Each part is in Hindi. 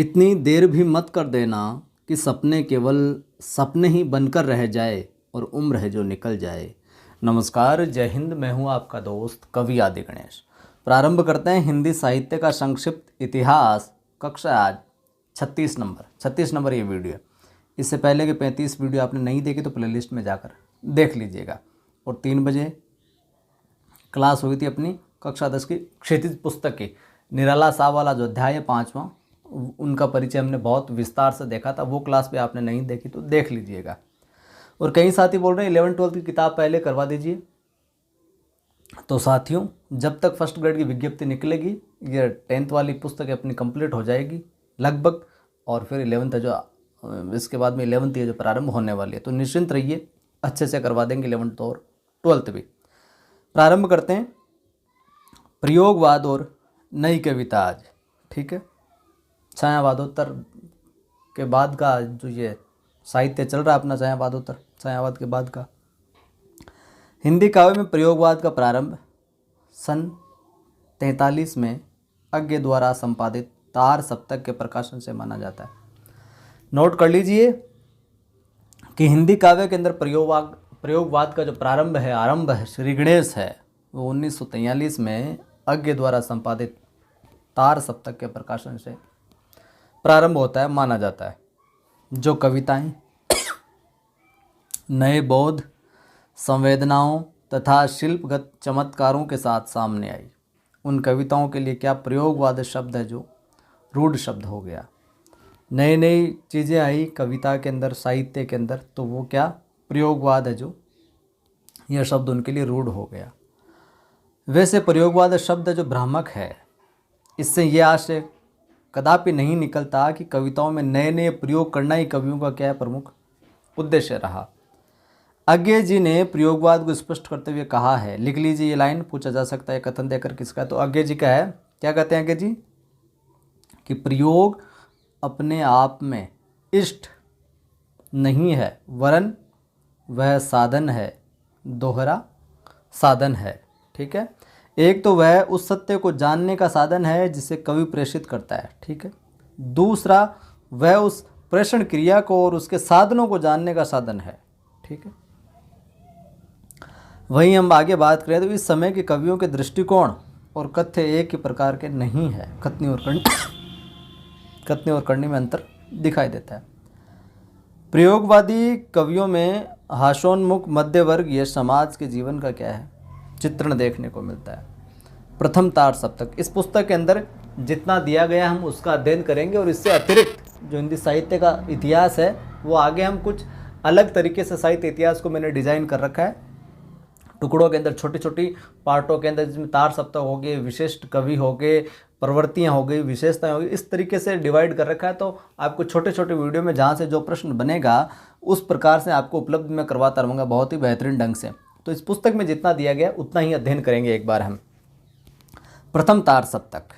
इतनी देर भी मत कर देना कि सपने केवल सपने ही बनकर रह जाए और उम्र है जो निकल जाए। नमस्कार, जय हिंद। मैं हूं आपका दोस्त कवि आदि गणेश। प्रारंभ करते हैं हिंदी साहित्य का संक्षिप्त इतिहास, कक्षा आज 36 नंबर ये वीडियो है। इससे पहले के 35 वीडियो आपने नहीं देखी तो प्लेलिस्ट में जाकर देख लीजिएगा। और 3 बजे क्लास हुई थी अपनी कक्षा 10 की क्षितिज पुस्तक की। निराला साहब वाला जो अध्याय है 5वां, उनका परिचय हमने बहुत विस्तार से देखा था। वो क्लास भी आपने नहीं देखी तो देख लीजिएगा। और कई साथी बोल रहे हैं 11-12 की किताब पहले करवा दीजिए। तो साथियों, जब तक फर्स्ट ग्रेड की विज्ञप्ति निकलेगी ये 10th वाली पुस्तक अपनी कंप्लीट हो जाएगी लगभग। और फिर 11th है जो इसके बाद में 11th है जो प्रारंभ होने वाली है। तो निश्चिंत रहिए, अच्छे से करवा देंगे 11th और 12th भी। प्रारंभ करते हैं प्रयोगवाद और नई कविता आज। ठीक है, छायावादोत्तर के बाद का जो ये साहित्य चल रहा है अपना, छायावाद के बाद का हिंदी काव्य में प्रयोगवाद का प्रारंभ सन 43 में अज्ञे द्वारा संपादित तार सप्तक के प्रकाशन से माना जाता है। नोट कर लीजिए कि हिंदी काव्य के अंदर प्रयोगवाद का जो आरंभ है श्री गणेश है, वो 1943 में अज्ञे द्वारा संपादित तार सप्तक के प्रकाशन से प्रारंभ होता है, माना जाता है। जो कविताएं नए बोध, संवेदनाओं तथा शिल्पगत चमत्कारों के साथ सामने आई, उन कविताओं के लिए क्या प्रयोगवाद शब्द है जो रूढ़ शब्द हो गया। नई नई चीज़ें आई कविता के अंदर, साहित्य के अंदर, तो वो क्या प्रयोगवाद है जो यह शब्द उनके लिए रूढ़ हो गया। वैसे प्रयोगवाद शब्द जो भ्रामक है, इससे यह आशय कदापि नहीं निकलता कि कविताओं में नए नए प्रयोग करना ही कवियों का क्या प्रमुख उद्देश्य रहा। अज्ञे जी ने प्रयोगवाद को स्पष्ट करते हुए कहा है, लिख लीजिए ये लाइन, पूछा जा सकता है कथन देकर किसका। तो अज्ञे जी का है, क्या कहते हैं अज्ञे जी कि प्रयोग अपने आप में इष्ट नहीं है, वरन वह साधन है, दोहरा साधन है। ठीक है, एक तो वह उस सत्य को जानने का साधन है जिसे कवि प्रेषित करता है। ठीक है, दूसरा वह उस प्रेषण क्रिया को और उसके साधनों को जानने का साधन है। ठीक है, वहीं हम आगे बात करें तो इस समय के कवियों के दृष्टिकोण और कथ्य एक ही प्रकार के नहीं है। कथनी और करनी में अंतर दिखाई देता है। प्रयोगवादी कवियों में हास्योन्मुख मध्य वर्गीय समाज के जीवन का क्या है चित्रण देखने को मिलता है। प्रथम तार सप्तक, इस पुस्तक के अंदर जितना दिया गया हम उसका अध्ययन करेंगे और इससे अतिरिक्त जो हिंदी साहित्य का इतिहास है वो आगे हम कुछ अलग तरीके से साहित्य इतिहास को मैंने डिजाइन कर रखा है। टुकड़ों के अंदर, छोटी छोटी पार्टों के अंदर, जिसमें तार सप्तक हो गए, विशिष्ट कवि हो गए, प्रवृत्तियाँ हो गई, विशेषताएं हो गई, इस तरीके से डिवाइड कर रखा है। तो आपको छोटे छोटे वीडियो में जहाँ से जो प्रश्न बनेगा उस प्रकार से आपको उपलब्ध मैं करवाता रहूँगा बहुत ही बेहतरीन ढंग से। तो इस पुस्तक में जितना दिया गया उतना ही अध्ययन करेंगे एक बार हम। प्रथम तार सप्तक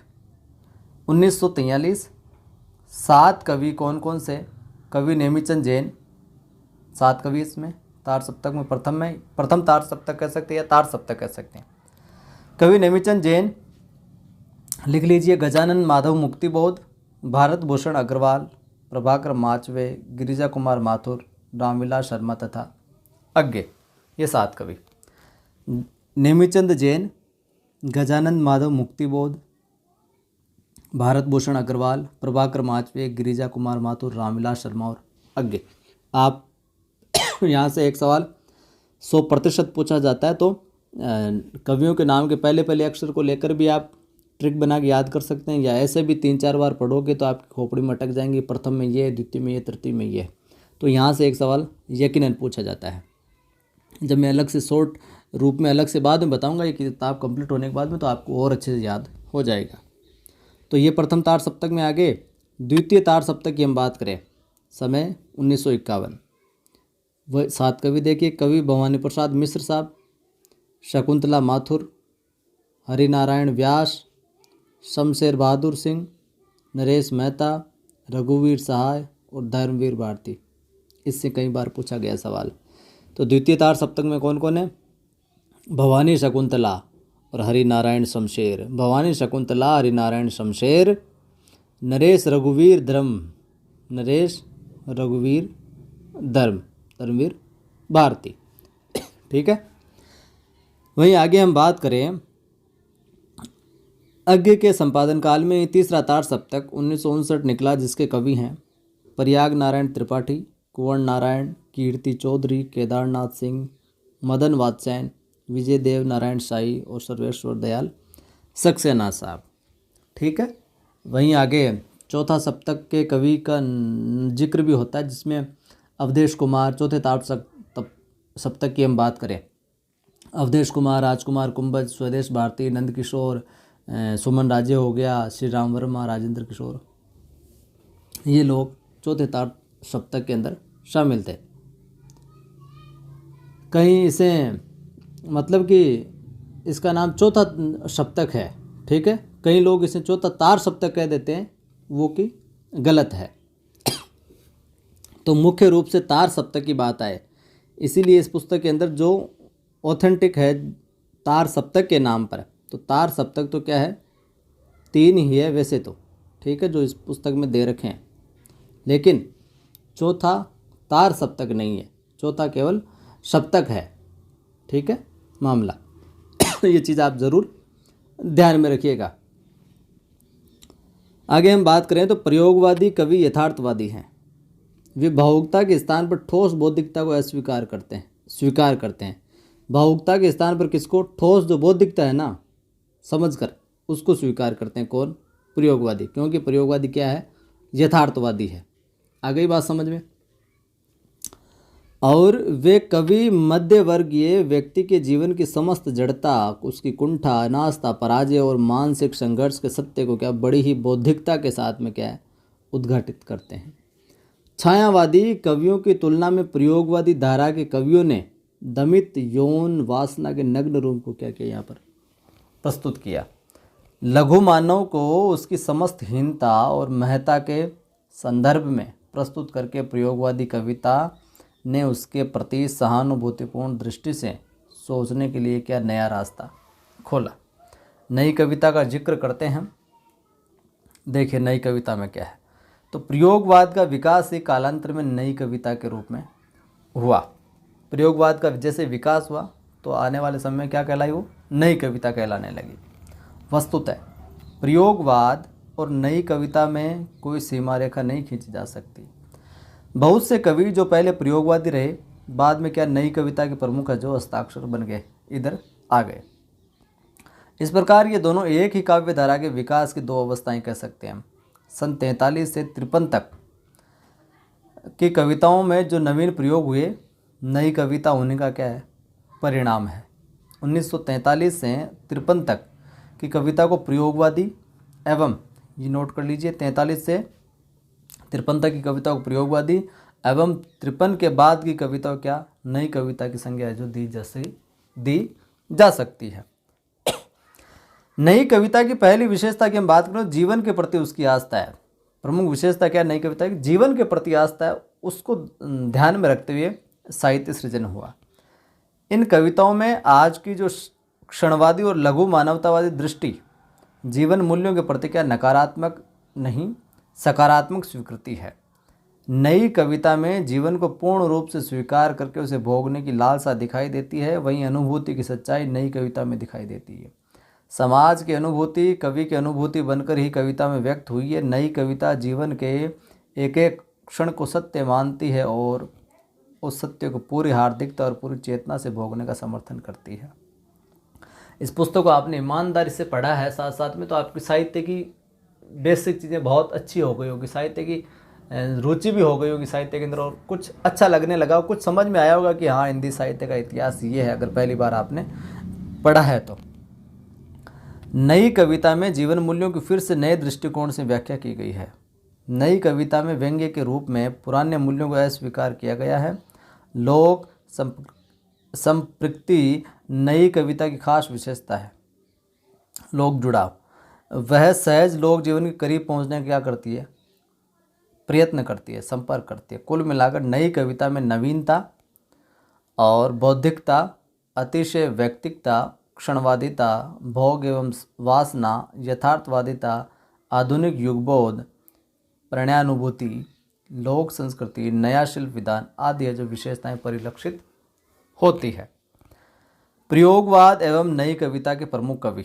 1943। 7 कवि कौन कौन से? कवि नेमिचंद जैन, 7 कवि इसमें तार सप्तक में प्रथम तार सप्तक कह सकते हैं या तार सप्तक कह सकते हैं। कवि नेमिचंद जैन, लिख लीजिए गजानन माधव मुक्तिबोध, भारत भूषण अग्रवाल, प्रभाकर माचवे, गिरिजा कुमार माथुर, रामविलास शर्मा तथा अज्ञे, ये 7 कवि। नेमिचंद जैन, गजानन माधव मुक्तिबोध, भारत भूषण अग्रवाल, प्रभाकर माचवे, गिरिजा कुमार माथुर, रामविलास शर्मा और अज्ञे। आप यहाँ से एक सवाल 100% पूछा जाता है, तो कवियों के नाम के पहले पहले अक्षर को लेकर भी आप ट्रिक बना के याद कर सकते हैं, या ऐसे भी 3-4 बार पढ़ोगे तो आपकी खोपड़ी में अटक जाएंगी। प्रथम में ये, द्वितीय में ये, तृतीय में ये। तो यहाँ से एक सवाल यकीनन पूछा जाता है। जब मैं अलग से शॉर्ट रूप में अलग से बाद में बताऊंगा ये किताब कंप्लीट होने के बाद में, तो आपको और अच्छे से याद हो जाएगा। तो ये प्रथम तार सप्तक में आगे। द्वितीय तार सप्तक की हम बात करें, समय 1951। वह 7 कवि देखिए, कवि भवानी प्रसाद मिश्र साहब, शकुंतला माथुर, हरिनारायण व्यास, शमशेर बहादुर सिंह, नरेश मेहता, रघुवीर सहाय और धर्मवीर भारती। इससे कई बार पूछा गया सवाल। तो द्वितीय तार सप्तक में कौन कौन है? भवानी शकुंतला और हरिनारायण शमशेर। भवानी शकुंतला, हरिनारायण शमशेर, नरेश रघुवीर धर्म, नरेश रघुवीर धर्मवीर भारती। ठीक है। वहीं आगे हम बात करें अज्ञ के संपादन काल में तीसरा तार सप्तक 1959 निकला, जिसके कवि हैं प्रयाग नारायण त्रिपाठी, कुंवर नारायण, कीर्ति चौधरी, केदारनाथ सिंह, मदन वात्स्यायन, विजय देव नारायण शाही और सर्वेश्वर दयाल सक्सेना साहब। ठीक है। वहीं आगे चौथा सप्तक के कवि का जिक्र भी होता है, जिसमें अवधेश कुमार, चौथे तार सप्तक की हम बात करें, अवधेश कुमार, राजकुमार कुंभज, स्वदेश भारती, नंद किशोर, सुमन राजे हो गया, श्री राम वर्मा, राजेंद्र किशोर, ये लोग चौथे तार सप्तक के अंदर शामिल थे। कहीं इसे मतलब कि इसका नाम चौथा सप्तक है। ठीक है। कई लोग इसे चौथा तार सप्तक कह देते हैं, वो कि गलत है। तो मुख्य रूप से तार सप्तक की बात आए, इसीलिए इस पुस्तक के अंदर जो ऑथेंटिक है तार सप्तक के नाम पर, तो तार सप्तक तो क्या है, 3 ही है वैसे तो। ठीक है, जो इस पुस्तक में दे रखे हैं, लेकिन चौथा तार सप्तक नहीं है, चौथा केवल सप्तक है। ठीक है मामला। ये चीज़ आप ज़रूर ध्यान में रखिएगा। आगे हम बात करें तो प्रयोगवादी कवि यथार्थवादी हैं। वे भावुकता के स्थान पर ठोस बौद्धिकता को अस्वीकार करते हैं, स्वीकार करते हैं। भावुकता के स्थान पर किसको? ठोस जो बौद्धिकता है ना, समझकर उसको स्वीकार करते हैं। कौन? प्रयोगवादी। क्योंकि प्रयोगवादी क्या है? यथार्थवादी है। आ गई बात समझ में? और वे कवि मध्य वर्गीय व्यक्ति के जीवन की समस्त जड़ता, उसकी कुंठा, अनास्था, पराजय और मानसिक संघर्ष के सत्य को क्या बड़ी ही बौद्धिकता के साथ में क्या है उद्घाटित करते हैं। छायावादी कवियों की तुलना में प्रयोगवादी धारा के कवियों ने दमित यौन वासना के नग्न रूप को क्या किया यहाँ पर प्रस्तुत किया। लघु मानव को उसकी समस्त हीनता और महत्ता के संदर्भ में प्रस्तुत करके प्रयोगवादी कविता ने उसके प्रति सहानुभूतिपूर्ण दृष्टि से सोचने के लिए क्या नया रास्ता खोला। नई कविता का जिक्र करते हैं। देखिए नई कविता में क्या है, तो प्रयोगवाद का विकास एक कालांतर में नई कविता के रूप में हुआ। प्रयोगवाद का जैसे विकास हुआ तो आने वाले समय में क्या कहलाई? वो नई कविता कहलाने लगी। वस्तुतः प्रयोगवाद और नई कविता में कोई सीमा रेखा नहीं खींची जा सकती। बहुत से कवि जो पहले प्रयोगवादी रहे, बाद में क्या नई कविता के प्रमुख जो हस्ताक्षर बन गए, इधर आ गए। इस प्रकार ये दोनों एक ही काव्य धारा के विकास की दो अवस्थाएं कह सकते हैं। सन 43 से 53 तक की कविताओं में जो नवीन प्रयोग हुए, नई कविता होने का क्या है परिणाम है। 1943 से 53 तक की कविता को प्रयोगवादी एवं, ये नोट कर लीजिए, 43 से 53 तक की कविता को प्रयोगवादी एवं 53 के बाद की कविता क्या नई कविता की संज्ञा जो दी जा सकती है। नई कविता की पहली विशेषता की हम बात करें, जीवन के प्रति उसकी आस्था है। प्रमुख विशेषता क्या है नई कविता की? जीवन के प्रति आस्था है। उसको ध्यान में रखते हुए साहित्य सृजन हुआ। इन कविताओं में आज की जो क्षणवादी और लघु मानवतावादी दृष्टि जीवन मूल्यों के प्रति क्या नकारात्मक नहीं सकारात्मक स्वीकृति है। नई कविता में जीवन को पूर्ण रूप से स्वीकार करके उसे भोगने की लालसा दिखाई देती है। वहीं अनुभूति की सच्चाई नई कविता में दिखाई देती है। समाज की अनुभूति कवि की अनुभूति बनकर ही कविता में व्यक्त हुई है। नई कविता जीवन के एक एक क्षण को सत्य मानती है और उस सत्य को पूरी हार्दिकता और पूरी चेतना से भोगने का समर्थन करती है। इस पुस्तक को आपने ईमानदारी से पढ़ा है, साथ साथ में तो आपकी साहित्य की बेसिक चीज़ें बहुत अच्छी हो गई होगी, साहित्य की रुचि भी हो गई होगी साहित्य के अंदर, और कुछ अच्छा लगने लगा, कुछ समझ में आया होगा कि हाँ हिंदी साहित्य का इतिहास ये है, अगर पहली बार आपने पढ़ा है तो। नई कविता में जीवन मूल्यों की फिर से नए दृष्टिकोण से व्याख्या की गई है। नई कविता में व्यंग्य के रूप में पुराने मूल्यों को अस्वीकार किया गया है। लोक संपृक्ति नई कविता की खास विशेषता है। लोक जुड़ाव, वह सहज लोक जीवन के करीब पहुंचने का क्या करती है? प्रयत्न करती है, संपर्क करती है। कुल मिलाकर नई कविता में नवीनता और बौद्धिकता, अतिशय व्यक्तिकता, क्षणवादिता, भोग एवं वासना, यथार्थवादिता, आधुनिक युगबोध, प्रणयानुभूति, लोक संस्कृति, नया शिल्प विधान आदि है जो विशेषताएं परिलक्षित होती है। प्रयोगवाद एवं नई कविता के प्रमुख कवि,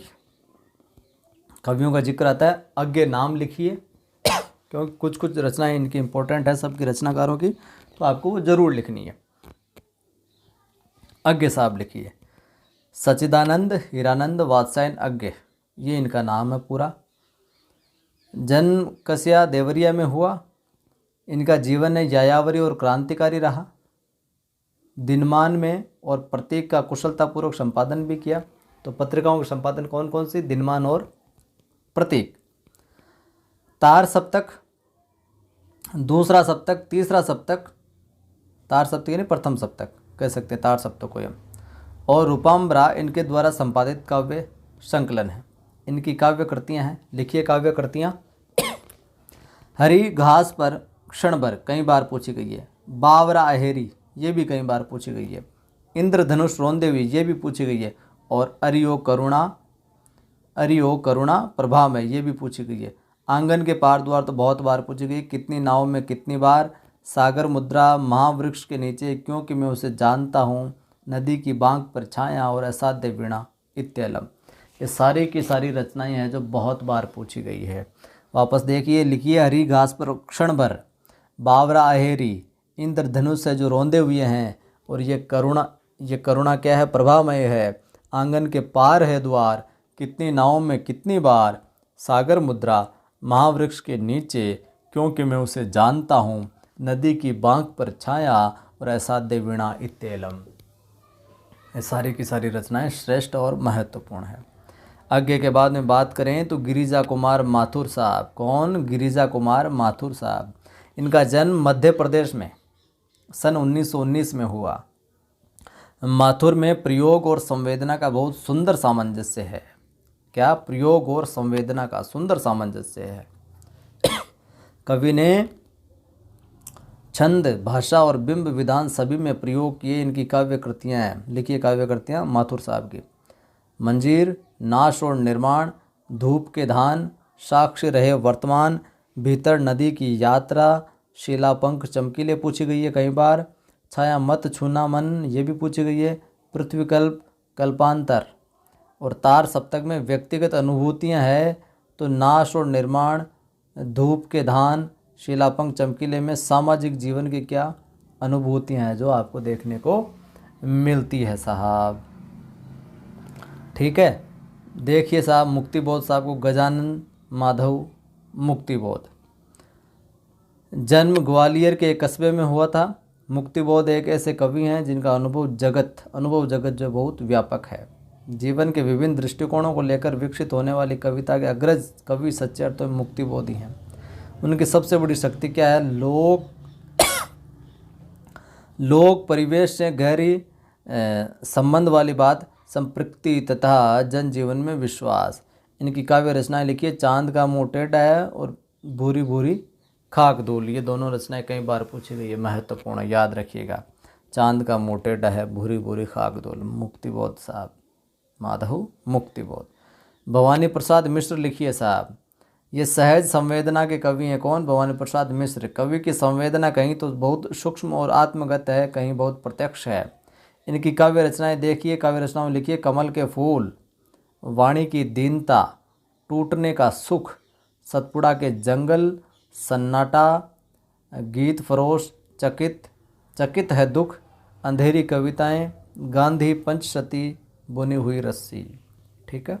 कवियों का जिक्र आता है। आगे नाम लिखिए क्योंकि कुछ कुछ रचनाएं इनकी इंपॉर्टेंट है सबकी रचनाकारों की, तो आपको वो जरूर लिखनी है। अज्ञे साहब लिखिए, सच्चिदानंद हीरानंद वात्स्यायन अज्ञे, ये इनका नाम है पूरा। जन्म कसिया देवरिया में हुआ। इनका जीवन है यायावरी और क्रांतिकारी रहा। दिनमान में और प्रतीक का कुशलतापूर्वक संपादन भी किया। तो पत्रिकाओं का संपादन कौन कौन सी? दिनमान और प्रतीक। तार सप्तक, दूसरा सप्तक, तीसरा सप्तक, तार सप्तक यानी प्रथम सप्तक कह सकते हैं तार सप्तक को, और रूपाम्बरा इनके द्वारा संपादित काव्य संकलन है। इनकी काव्य कृतियाँ हैं, लिखिए काव्य कृतियाँ। हरी घास पर क्षण भर कई बार पूछी गई है। बावरा अहेरी ये भी कई बार पूछी गई है। इंद्रधनुष रोंदेवी ये भी पूछी गई है। और अरियो करुणा प्रभा में ये भी पूछी गई है। आंगन के पार द्वार तो बहुत बार पूछी गई। कितनी नाव में कितनी बार, सागर मुद्रा, महावृक्ष के नीचे क्योंकि मैं उसे जानता हूँ, नदी की बांक पर छाया और असाध्य वीणा इत्यलम, ये सारी की सारी रचनाएं हैं जो बहुत बार पूछी गई है। वापस देखिए, लिखिए हरी घास पर क्षण भर, बावरा अहेरी, इंद्रधनुष है जो रोंदे हुए हैं, और ये करुणा क्या है? प्रभामय है। आंगन के पार है द्वार, कितनी नावों में कितनी बार, सागर मुद्रा, महावृक्ष के नीचे क्योंकि मैं उसे जानता हूँ, नदी की बांक पर छाया और असाध्य वीणा इत्येलम। ये सारी की सारी रचनाएं श्रेष्ठ और महत्वपूर्ण है। आगे के बाद में बात करें तो गिरिजा कुमार माथुर साहब। कौन? गिरिजा कुमार माथुर साहब। इनका जन्म मध्य प्रदेश में सन 1919 में हुआ। माथुर में प्रयोग और संवेदना का बहुत सुंदर सामंजस्य है। क्या? प्रयोग और संवेदना का सुंदर सामंजस्य है। कवि ने छंद, भाषा और बिंब विधान सभी में प्रयोग किए। इनकी काव्य कृतियाँ हैं, लिखिए काव्य कृतियाँ माथुर साहब की। मंजीर, नाश और निर्माण, धूप के धान, साक्ष्य रहे वर्तमान, भीतर नदी की यात्रा, शिलापंख चमकीले पूछी गई है कई बार। छाया मत छूना मन ये भी पूछी गई है। पृथ्वीकल्प, कल्पांतर। और तार सप्तक में व्यक्तिगत अनुभूतियाँ हैं तो नाश और निर्माण, धूप के धान, शिलापंख चमकीले में सामाजिक जीवन की क्या अनुभूतियाँ हैं जो आपको देखने को मिलती है साहब। ठीक है, देखिए साहब मुक्तिबोध साहब को, गजानन माधव मुक्तिबोध। जन्म ग्वालियर के एक कस्बे में हुआ था। मुक्तिबोध एक ऐसे कवि हैं जिनका अनुभव जगत जो बहुत व्यापक है। जीवन के विभिन्न दृष्टिकोणों को लेकर विकसित होने वाली कविता के अग्रज कवि सच्चे अर्थों में मुक्तिबोध ही हैं। उनकी सबसे बड़ी शक्ति क्या है? लोक परिवेश से गहरी संबंध वाली बात, संपृक्ति तथा जनजीवन में विश्वास। इनकी काव्य रचनाएं लिखिए। चांद का मुंह टेढ़ा है और भूरी भूरी खाक धूल, ये दोनों रचनाएं कई बार पूछी गई है, महत्वपूर्ण याद रखिएगा। चांद का मुंह टेढ़ा है, भूरी भूरी खाक धूल, मुक्तिबोध साहब, माधव मुक्तिबोध। भवानी प्रसाद मिश्र लिखिए साहब, ये सहज संवेदना के कवि हैं। कौन? भवानी प्रसाद मिश्र। कवि की संवेदना कहीं तो बहुत सूक्ष्म और आत्मगत है, कहीं बहुत प्रत्यक्ष है। इनकी काव्य रचनाएं देखिए, काव्य रचनाओं लिखिए। कमल के फूल, वाणी की दीनता, टूटने का सुख, सतपुड़ा के जंगल, सन्नाटा, गीत फरोश, चकित है दुख, अंधेरी कविताएं, गांधी पंचशती, बुनी हुई रस्सी। ठीक है।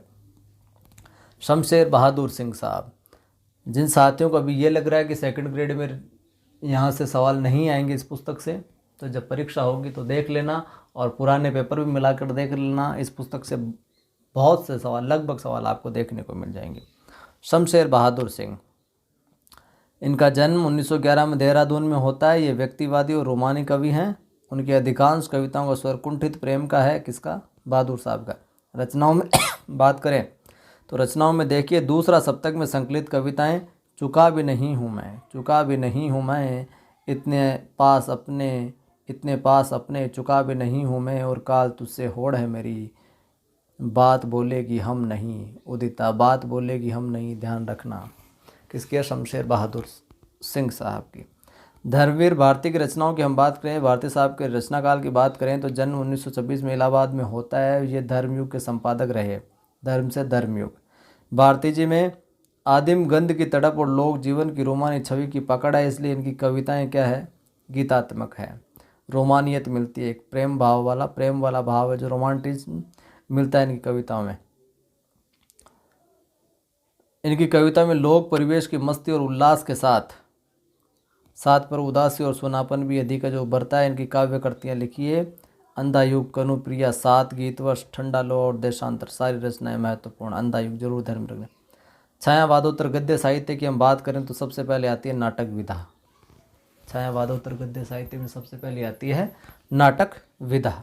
शमशेर बहादुर सिंह साहब, जिन साथियों को अभी ये लग रहा है कि सेकंड ग्रेड में यहाँ से सवाल नहीं आएंगे इस पुस्तक से, तो जब परीक्षा होगी तो देख लेना, और पुराने पेपर भी मिलाकर देख लेना। इस पुस्तक से बहुत से सवाल, लगभग सवाल आपको देखने को मिल जाएंगे। शमशेर बहादुर सिंह, इनका जन्म 1911 में देहरादून में होता है। ये व्यक्तिवादी और रोमानी कवि हैं। उनकी अधिकांश कविताओं का स्वर कुंठित प्रेम का है। किसका? बहादुर साहब का। रचनाओं में बात करें तो रचनाओं में देखिए, दूसरा सप्तक में संकलित कविताएं, चुका भी नहीं हूँ मैं, इतने पास अपने, चुका भी नहीं हूँ मैं, और काल तुझसे होड़ है मेरी, बात बोलेगी हम नहीं, उदिता बात बोलेगी हम नहीं, ध्यान रखना। किसके? शमशेर बहादुर सिंह साहब की। धर्मवीर भारती की रचनाओं की हम बात करें, भारती साहब के रचना काल की बात करें तो जन्म 1926 में इलाहाबाद में होता है। ये धर्मयुग के संपादक रहे, धर्म से धर्मयुग। भारती जी में आदिम गंध की तड़प और लोक जीवन की रोमानी छवि की पकड़ है, इसलिए इनकी कविताएं क्या है, गीतात्मक है। रोमानियत मिलती है, एक प्रेम वाला भाव है जो रोमांटिज्म मिलता है इनकी कविताओं में। इनकी कविता में लोक परिवेश की मस्ती और उल्लास के साथ पर उदासी और सुनापन भी अधिक है जो उभरता है। इनकी काव्य कृतियाँ लिखिए, अंधायुग, कनुप्रिया, सात, गीतवर्ष, ठंडा लो और देशांतर, सारी रचनाएं महत्वपूर्ण। अंधायुग जरूर ध्यान रखना। छायावादोत्तर गद्य साहित्य की हम बात करें तो सबसे पहले आती है नाटक विधा। छायावादोत्तर गद्य साहित्य में सबसे पहले आती है नाटक विधा।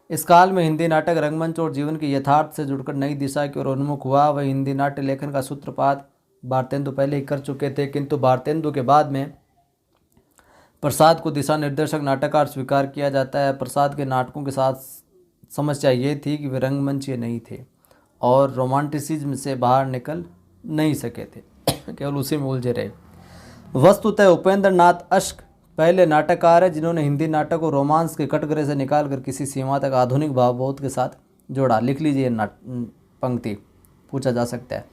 इस काल में हिंदी नाटक रंगमंच और जीवन के यथार्थ से जुड़कर नई दिशा की ओर उन्मुख हुआ। वह हिंदी नाट्य लेखन का सूत्रपात भारतेंदु पहले ही कर चुके थे, किंतु भारतेंदु के बाद में प्रसाद को दिशा निर्देशक नाटककार स्वीकार किया जाता है। प्रसाद के नाटकों के साथ समस्या ये थी कि वे रंगमंचीय नहीं थे और रोमांटिसिज्म से बाहर निकल नहीं सके थे, केवल उसी में उलझे रहे। वस्तुतः उपेंद्र नाथ अश्क पहले नाटककार है जिन्होंने हिंदी नाटक को रोमांस के कटघरे से निकालकर किसी सीमा तक आधुनिक भावबोध के साथ जोड़ा। लिख लीजिए पंक्ति, पूछा जा सकता है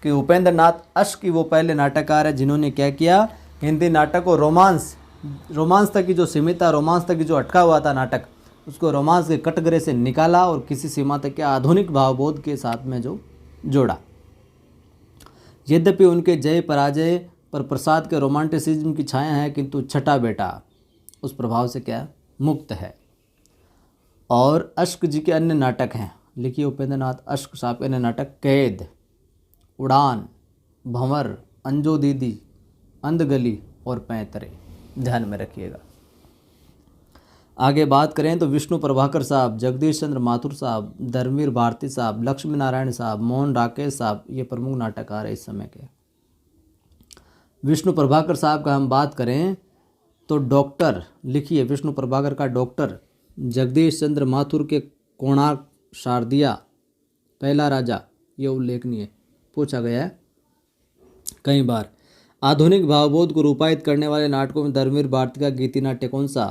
कि उपेंद्र नाथ अश्क की वो पहले नाटककार है जिन्होंने क्या किया, हिंदी नाटक को रोमांस तक की जो सीमित था, रोमांस तक की जो अटका हुआ था नाटक, उसको रोमांस के कटघरे से निकाला और किसी सीमा तक के आधुनिक भावबोध के साथ में जो जोड़ा। यद्यपि उनके जय पराजय पर प्रसाद के रोमांटिसिज्म की छाया है, किंतु छठा बेटा उस प्रभाव से क्या मुक्त है। और अश्क जी के अन्य नाटक हैं, लिखिए उपेंद्र नाथ अश्क साहब के अन्य नाटक कैद, उड़ान, भंवर, अंजो दीदी, अंधगली और पैंतरे, ध्यान में रखिएगा। आगे बात करें तो विष्णु प्रभाकर साहब, जगदीश चंद्र माथुर साहब, धर्मवीर भारती साहब, लक्ष्मी नारायण साहब, मोहन राकेश साहब, ये प्रमुख नाटककार है इस समय के। विष्णु प्रभाकर साहब का हम बात करें तो डॉक्टर, लिखिए विष्णु प्रभाकर का डॉक्टर, जगदीश चंद्र माथुर के कोणार्क, शारदिया, पहला राजा, ये उल्लेखनीय पूछा गया है कई बार। आधुनिक भावबोध को रूपायित करने वाले नाटकों में धर्मवीर भारती का गीति नाट्य कौन सा,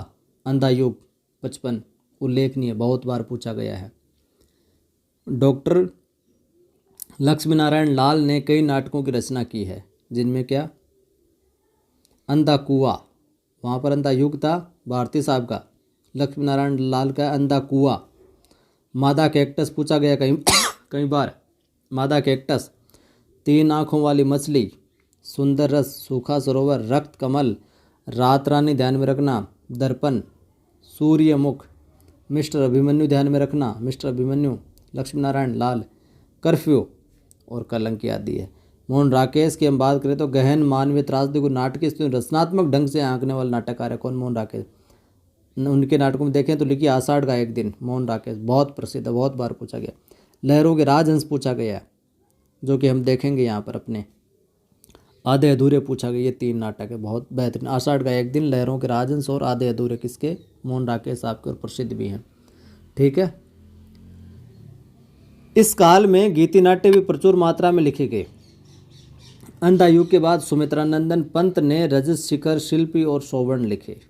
अंधायुग 55, उल्लेखनीय, बहुत बार पूछा गया है। डॉक्टर लक्ष्मी नारायण लाल ने कई नाटकों की रचना की है, जिनमें क्या, अंधा कुआ, वहाँ पर अंधायुग था भारती साहब का, लक्ष्मी नारायण लाल का अंधा कुआ। मादा कैक्टस पूछा गया कई बार, मादा कैक्टस, तीन आँखों वाली मछली, सुंदर रस, सूखा सरोवर, रक्त कमल, रात रानी ध्यान में रखना, दर्पण, सूर्यमुख, मिस्टर अभिमन्यु ध्यान में रखना, मिस्टर अभिमन्यु लक्ष्मी नारायण लाल, कर्फ्यू और कलंकी आदि है। मोहन राकेश की हम बात करें तो गहन मानवीय त्रासदी को नाटकीय स्थिति रचनात्मक ढंग से आंकने वाले नाटककार है। कौन, मोहन राकेश। उनके नाटकों में देखें तो लिखिए आषाढ़ का एक दिन, मोहन राकेश, बहुत प्रसिद्ध है, बहुत बार पूछा गया। लहरों के राजहंस पूछा गया, जो कि हम देखेंगे यहाँ पर अपने। आधे अधूरे पूछा गया, ये तीन नाटक है बहुत बेहतरीन। आषाढ़ का एक दिन, लहरों के राजहंस और आधे अधूरे किसके, मोहन राकेश साहब के, और प्रसिद्ध भी हैं। ठीक है। इस काल में गीति नाट्य भी प्रचुर मात्रा में लिखे गए। अंधायुग के बाद सुमित्रानंदन पंत ने रजत शिखर, शिल्पी और सौवर्ण लिखे।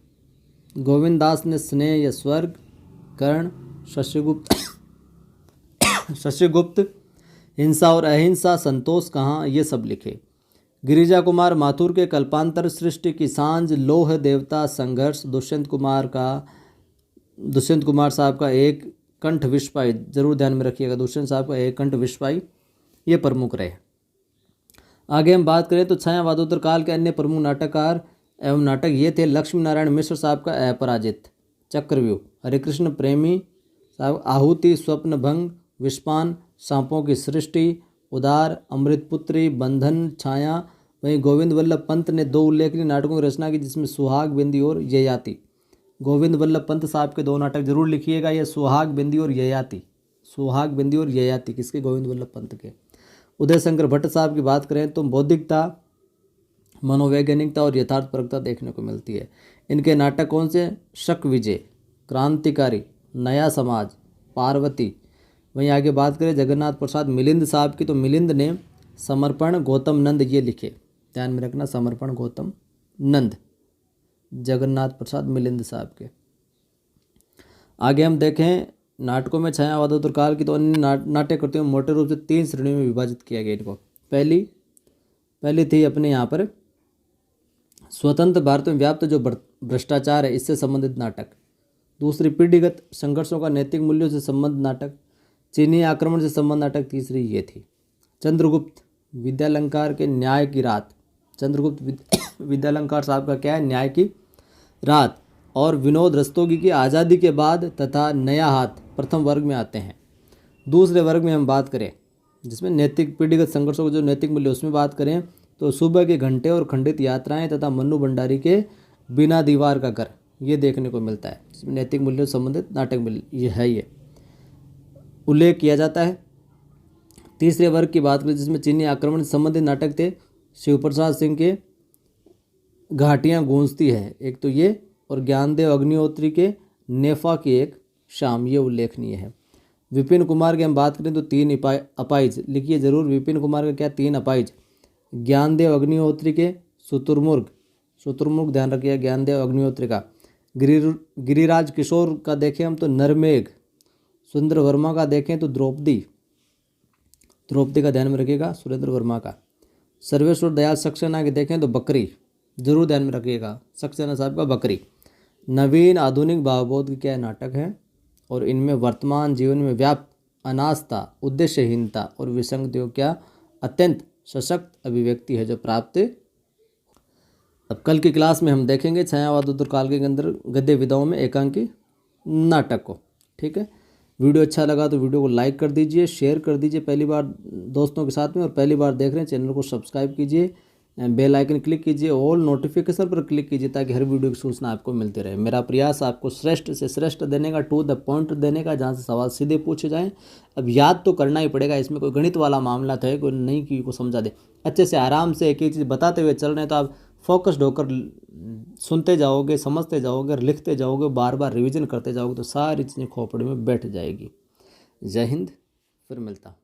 गोविंद दास ने स्नेह या स्वर्ग, कर्ण, शशिगुप्त, हिंसा और अहिंसा, संतोष कहाँ, ये सब लिखे। गिरिजा कुमार माथुर के कल्पांतर, सृष्टि की सांझ, लोह देवता, संघर्ष, दुष्यंत कुमार साहब का एक कंठ विश्वाई, जरूर ध्यान में रखिएगा, दुष्यंत साहब का एक कंठ विश्वाई, ये प्रमुख रहे। आगे हम बात करें तो छायावादोत्तर काल के अन्य प्रमुख नाटककार एवं नाटक ये थे। लक्ष्मी नारायण मिश्र साहब का अपराजित, चक्रव्यूह, हरिकृष्ण प्रेमी साहब आहुति, स्वप्नभंग, विस्पान, सांपों की सृष्टि, उदार, अमृतपुत्री, बंधन, छाया। वहीं गोविंद वल्लभ पंत ने दो उल्लेखनीय नाटकों की रचना की, जिसमें सुहाग बिंदी और ययाति। गोविंद वल्लभ पंत साहब के दो नाटक जरूर लिखिएगा, ये सुहाग बिंदी और ययाति, सुहाग बिंदी और ययाति किसके, गोविंद वल्लभ पंत के। उदय शंकर भट्ट साहब की बात करें तो बौद्धिकता, मनोवैज्ञानिकता और यथार्थपरकता देखने को मिलती है। इनके नाटक कौन से, शक विजय, क्रांतिकारी, नया समाज, पार्वती। वहीं आगे बात करें जगन्नाथ प्रसाद मिलिंद साहब की तो मिलिंद ने समर्पण, गौतम नंद ये लिखे, ध्यान में रखना, समर्पण, गौतम नंद, जगन्नाथ प्रसाद मिलिंद साहब के। आगे हम देखें नाटकों में छायावादोत्तर काल की, तो अन्य नाट्य कृतियों में मोटे रूप से 3 श्रेणियों में विभाजित किया गया इनको। पहली थी अपने यहाँ पर स्वतंत्र भारत में व्याप्त जो भ्रष्टाचार है इससे संबंधित नाटक। दूसरी पीढ़ीगत संघर्षों का नैतिक मूल्यों से संबंध नाटक। चीनी आक्रमण से संबंध नाटक तीसरी ये थी। चंद्रगुप्त विद्यालंकार के न्याय की रात। चंद्रगुप्त विद्यालंकार साहब का क्या है, न्याय की रात। और विनोद रस्तोगी की आज़ादी के बाद तथा नया हाथ प्रथम वर्ग में आते हैं। दूसरे वर्ग में हम बात करें जिसमें नैतिक पीढ़ीगत संघर्षों के जो नैतिक मूल्य उसमें बात करें तो सुबह के घंटे और खंडित यात्राएं तथा मन्नू भंडारी के बिना दीवार का घर, ये देखने को मिलता है जिसमें नैतिक मूल्यों से संबंधित नाटक ये उल्लेख किया जाता है। तीसरे वर्ग की बात करें जिसमें चीनी आक्रमण से संबंधित नाटक थे शिवप्रसाद सिंह के घाटियाँ गूंजती है, एक तो ये, और ज्ञानदेव अग्निहोत्री के नेफा की एक शाम, ये उल्लेखनीय है। विपिन कुमार की हम बात करें तो 3 अपाइज लिखिए जरूर। विपिन कुमार का क्या 3 अपाइज। ज्ञानदेव अग्निहोत्री के शुतुरमुर्ग ध्यान रखिए, ज्ञानदेव अग्निहोत्री का। गिरिराज किशोर का देखें हम तो नरमेघ। सुरेंद्र वर्मा का देखें तो द्रौपदी का ध्यान में रखिएगा, सुरेंद्र वर्मा का। सर्वेश्वर दयाल सक्सेना के देखें तो बकरी, जरूर ध्यान में रखिएगा, सक्सेना साहब का बकरी। नवीन आधुनिक भावबोध के क्या नाटक हैं और इनमें वर्तमान जीवन में व्याप्त अनास्था, उद्देश्यहीनता और विसंगतियों क्या अत्यंत सशक्त अभिव्यक्ति है जो प्राप्त। अब कल की क्लास में हम देखेंगे छायावादोत्तर काल के अंदर गद्य विधाओं में एकांकी नाटक को। ठीक है, वीडियो अच्छा लगा तो वीडियो को लाइक कर दीजिए, शेयर कर दीजिए पहली बार दोस्तों के साथ में, और पहली बार देख रहे हैं चैनल को सब्सक्राइब कीजिए, बेल आइकन क्लिक कीजिए, ऑल नोटिफिकेशन पर क्लिक कीजिए ताकि हर वीडियो की सूचना आपको मिलती रहे। मेरा प्रयास आपको श्रेष्ठ से श्रेष्ठ देने का, टू द पॉइंट देने का, जहाँ से सवाल सीधे पूछे जाएं। अब याद तो करना ही पड़ेगा, इसमें कोई गणित वाला मामला तो है कोई नहीं कि को समझा दे, अच्छे से आराम से एक एक चीज़ बताते हुए चल रहे हैं तो आप फोकस्ड होकर सुनते जाओगे, समझते जाओगे, लिखते जाओगे, बार बार रिविजन करते जाओगे तो सारी चीज़ें खोपड़ी में बैठ जाएगी। जय हिंद, फिर मिलता हूँ।